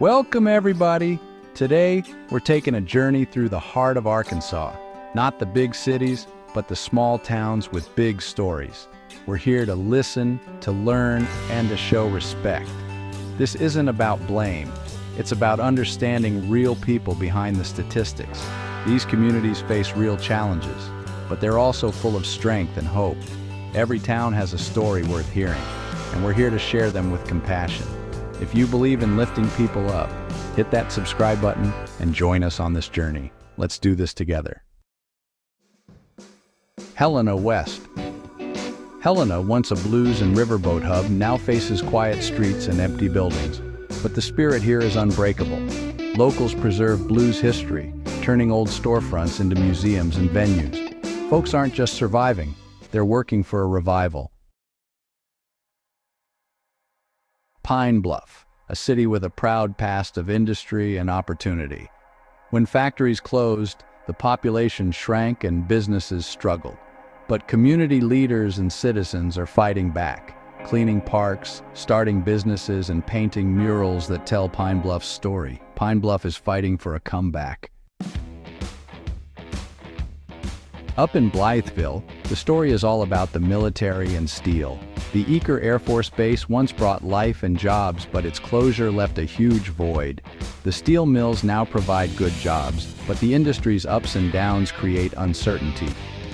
Welcome, everybody. Today, we're taking a journey through the heart of Arkansas. Not the big cities, but the small towns with big stories. We're here to listen, to learn, and to show respect. This isn't about blame. It's about understanding real people behind the statistics. These communities face real challenges, but they're also full of strength and hope. Every town has a story worth hearing, and we're here to share them with compassion. If you believe in lifting people up, hit that subscribe button and join us on this journey. Let's do this together. Helena West. Helena, once a blues and riverboat hub, now faces quiet streets and empty buildings. But the spirit here is unbreakable. Locals preserve blues history, turning old storefronts into museums and venues. Folks aren't just surviving, they're working for a revival. Pine Bluff, a city with a proud past of industry and opportunity. When factories closed, the population shrank and businesses struggled. But community leaders and citizens are fighting back, cleaning parks, starting businesses, and painting murals that tell Pine Bluff's story. Pine Bluff is fighting for a comeback. Up in Blytheville, the story is all about the military and steel. The Eaker Air Force Base once brought life and jobs, but its closure left a huge void. The steel mills now provide good jobs, but the industry's ups and downs create uncertainty.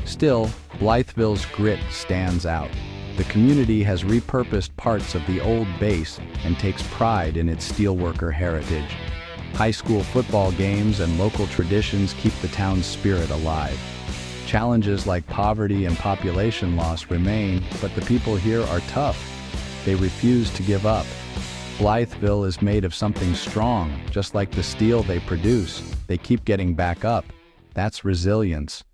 Still, Blytheville's grit stands out. The community has repurposed parts of the old base and takes pride in its steelworker heritage. High school football games and local traditions keep the town's spirit alive. Challenges like poverty and population loss remain, but the people here are tough. They refuse to give up. Blytheville is made of something strong, just like the steel they produce. They keep getting back up. That's resilience.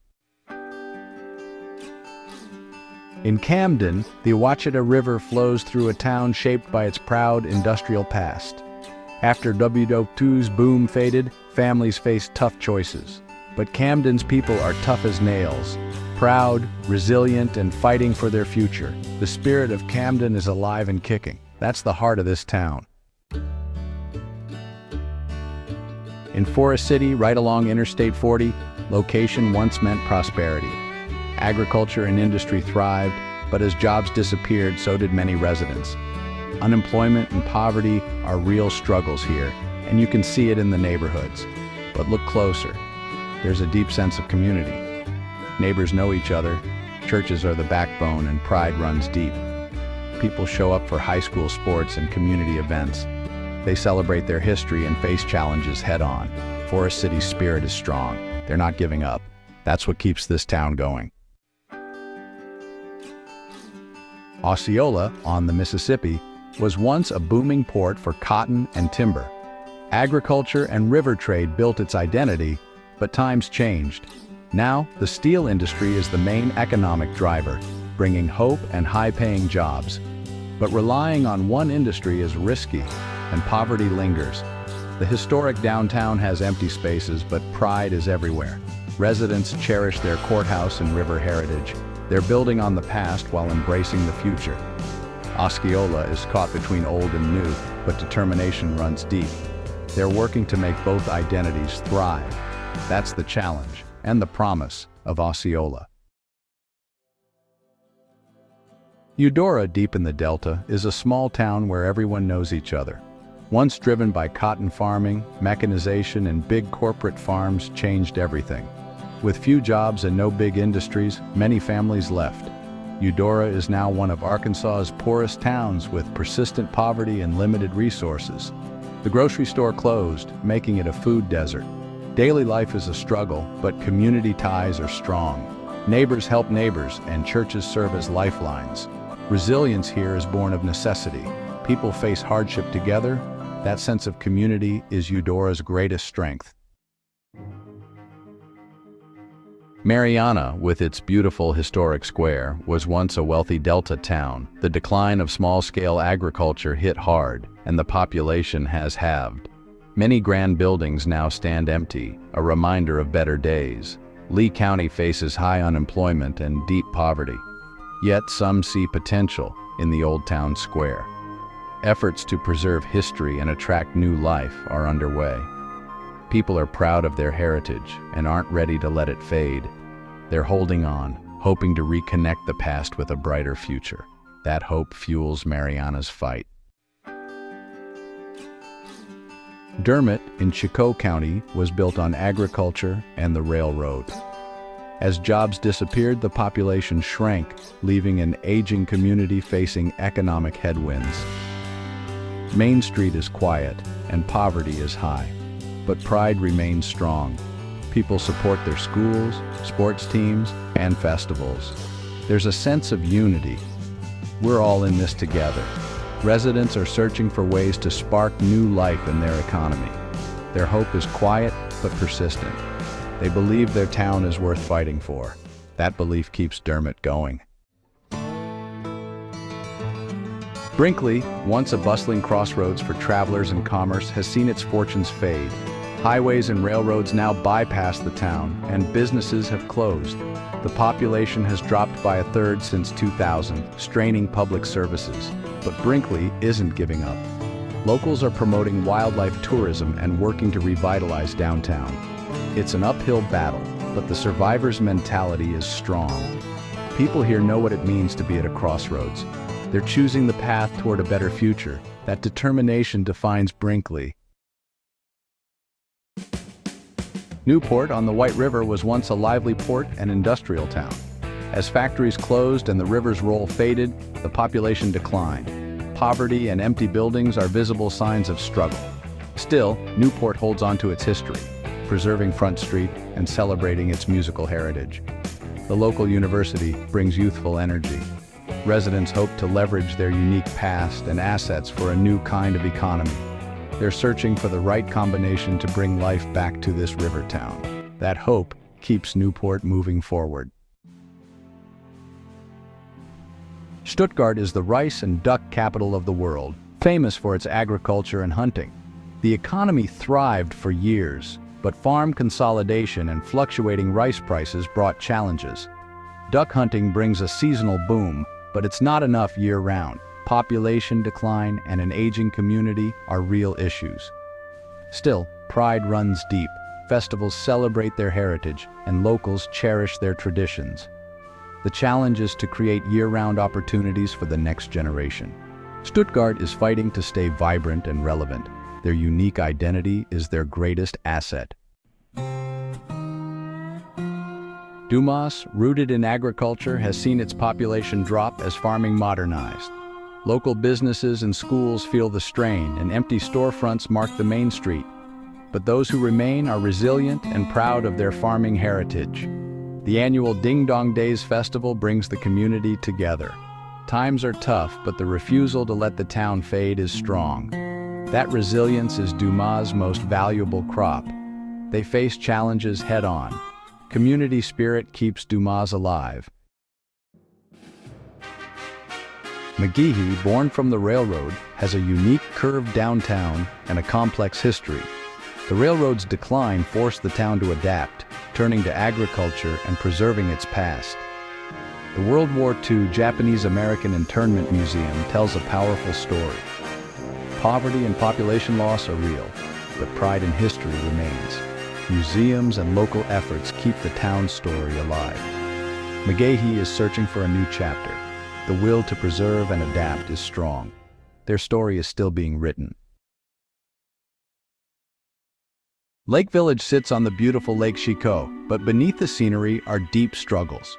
In Camden, the Ouachita River flows through a town shaped by its proud industrial past. After WW2's boom faded, families faced tough choices. But Camden's people are tough as nails, proud, resilient, and fighting for their future. The spirit of Camden is alive and kicking. That's the heart of this town. In Forest City, right along Interstate 40, location once meant prosperity. Agriculture and industry thrived, but as jobs disappeared, so did many residents. Unemployment and poverty are real struggles here, and you can see it in the neighborhoods. But look closer. There's a deep sense of community. Neighbors know each other, churches are the backbone, and pride runs deep. People show up for high school sports and community events. They celebrate their history and face challenges head-on. Forest City's spirit is strong. They're not giving up. That's what keeps this town going. Osceola, on the Mississippi, was once a booming port for cotton and timber. Agriculture and river trade built its identity, but times changed. Now, the steel industry is the main economic driver, bringing hope and high-paying jobs. But relying on one industry is risky, and poverty lingers. The historic downtown has empty spaces, but pride is everywhere. Residents cherish their courthouse and river heritage. They're building on the past while embracing the future. Osceola is caught between old and new, but determination runs deep. They're working to make both identities thrive. That's the challenge and the promise of Osceola. Eudora, deep in the Delta, is a small town where everyone knows each other. Once driven by cotton farming, mechanization, and big corporate farms changed everything. With few jobs and no big industries, many families left. Eudora is now one of Arkansas's poorest towns with persistent poverty and limited resources. The grocery store closed, making it a food desert. Daily life is a struggle, but community ties are strong. Neighbors help neighbors, and churches serve as lifelines. Resilience here is born of necessity. People face hardship together. That sense of community is Eudora's greatest strength. Mariana, with its beautiful historic square, was once a wealthy Delta town. The decline of small-scale agriculture hit hard, and the population has halved. Many grand buildings now stand empty, a reminder of better days. Lee County faces high unemployment and deep poverty. Yet some see potential in the Old Town Square. Efforts to preserve history and attract new life are underway. People are proud of their heritage and aren't ready to let it fade. They're holding on, hoping to reconnect the past with a brighter future. That hope fuels Mariana's fight. Dermot in Chicot County was built on agriculture and the railroad. As jobs disappeared, the population shrank, leaving an aging community facing economic headwinds. Main Street is quiet and poverty is high, but pride remains strong. People support their schools, sports teams, and festivals. There's a sense of unity. We're all in this together. Residents are searching for ways to spark new life in their economy. Their hope is quiet but persistent. They believe their town is worth fighting for. That belief keeps Dermot going. Brinkley, once a bustling crossroads for travelers and commerce, has seen its fortunes fade. Highways and railroads now bypass the town, and businesses have closed. The population has dropped by a third since 2000, straining public services. But Brinkley isn't giving up. Locals are promoting wildlife tourism and working to revitalize downtown. It's an uphill battle, but the survivor's mentality is strong. People here know what it means to be at a crossroads. They're choosing the path toward a better future. That determination defines Brinkley. Newport on the White River was once a lively port and industrial town. As factories closed and the river's role faded, the population declined. Poverty and empty buildings are visible signs of struggle. Still, Newport holds on to its history, preserving Front Street and celebrating its musical heritage. The local university brings youthful energy. Residents hope to leverage their unique past and assets for a new kind of economy. They're searching for the right combination to bring life back to this river town. That hope keeps Newport moving forward. Stuttgart is the rice and duck capital of the world, famous for its agriculture and hunting. The economy thrived for years, but farm consolidation and fluctuating rice prices brought challenges. Duck hunting brings a seasonal boom, but it's not enough year-round. Population decline and an aging community are real issues. Still, pride runs deep. Festivals celebrate their heritage, and locals cherish their traditions. The challenge is to create year-round opportunities for the next generation. Stuttgart is fighting to stay vibrant and relevant. Their unique identity is their greatest asset. Dumas, rooted in agriculture, has seen its population drop as farming modernized. Local businesses and schools feel the strain, and empty storefronts mark the main street. But those who remain are resilient and proud of their farming heritage. The annual Ding Dong Days festival brings the community together. Times are tough, but the refusal to let the town fade is strong. That resilience is Dumas' most valuable crop. They face challenges head-on. Community spirit keeps Dumas alive. McGehee, born from the railroad, has a unique curved downtown and a complex history. The railroad's decline forced the town to adapt, turning to agriculture and preserving its past. The World War II Japanese-American Internment Museum tells a powerful story. Poverty and population loss are real, but pride in history remains. Museums and local efforts keep the town's story alive. McGehee is searching for a new chapter. The will to preserve and adapt is strong. Their story is still being written. Lake Village sits on the beautiful Lake Chicot, but beneath the scenery are deep struggles.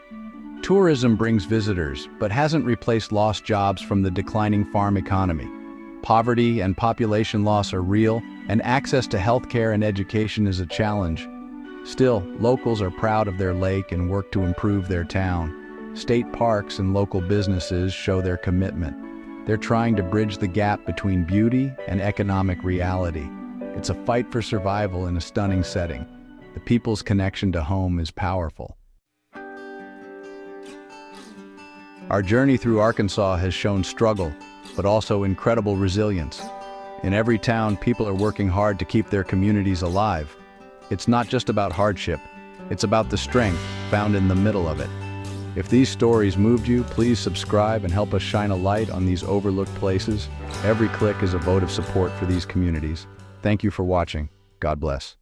Tourism brings visitors, but hasn't replaced lost jobs from the declining farm economy. Poverty and population loss are real, and access to healthcare and education is a challenge. Still, locals are proud of their lake and work to improve their town. State parks and local businesses show their commitment. They're trying to bridge the gap between beauty and economic reality. It's a fight for survival in a stunning setting. The people's connection to home is powerful. Our journey through Arkansas has shown struggle, but also incredible resilience. In every town, people are working hard to keep their communities alive. It's not just about hardship, it's about the strength found in the middle of it. If these stories moved you, please subscribe and help us shine a light on these overlooked places. Every click is a vote of support for these communities. Thank you for watching. God bless.